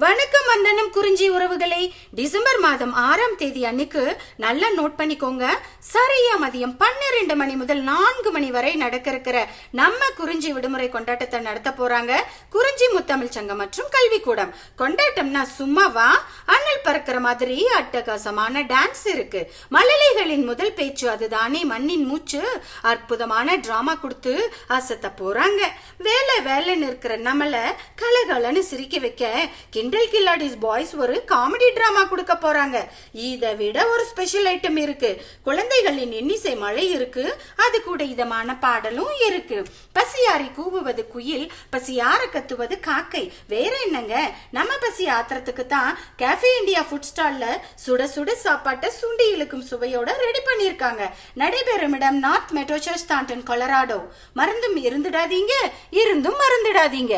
வணக்கம் வந்தனம் குறிஞ்சி உறவுகளே. டிசம்பர் மாதம் 6ஆம் தேதி அன்னைக்கு நல்லா நோட் பண்ணிக்கோங்க. சரியா மதியம் 12 மணி முதல் 4 மணி வரை நடக்க இருக்கிற நம்ம குறிஞ்சி விடுமுறை கொண்டாட்டத்தை நடத்த போறாங்க குறிஞ்சி முத்தமிழ் சங்கம் மற்றும் கல்விக்கூடம். கொண்டாட்டம்னா சும்மாவா? அண்ணல் பறக்கிற மாதிரி அட்டகாசமான டான்ஸ் இருக்கு. மழலைகளின் முதல் பேச்சு அதுதானே மண்ணின் மூச்சு. அற்புதமான டிராமா கொடுத்து அசத்த போறாங்க. வேலை வேலைன்னு இருக்கிற நம்மள கலகலன்னு சிரிக்க வைக்க கிண்டல் கில்லாடிஸ் பாய்ஸ் ஒரு காமெடி டிராமா கொடுக்க போறாங்க. இதை விட ஒரு ஸ்பெஷல் ஐட்டம் இருக்கு. குழந்தைகளின் இன்னிசை மழை இருக்கு. அது கூட இதமான பாடலும் இருக்கு. பசியாரி கூவுவது குயில், பசியார கத்துவது காக்கை. வேற என்னங்க, நம்ம பசி ஆத்திரத்துக்கு தான் கேஃபே இந்தியா ஃபுட் ஸ்டால்ல சுட சுட சாப்பாட்டை சுண்டி இழுக்கும் சுவையோட ரெடி பண்ணிருக்காங்க. நடைபெறும் இடம் நார்த் மெட்ரோசஸ் தாண்டன் கொலராடோ. மறந்தும் இருந்துடாதீங்க, இருந்தும் மறந்துடாதீங்க.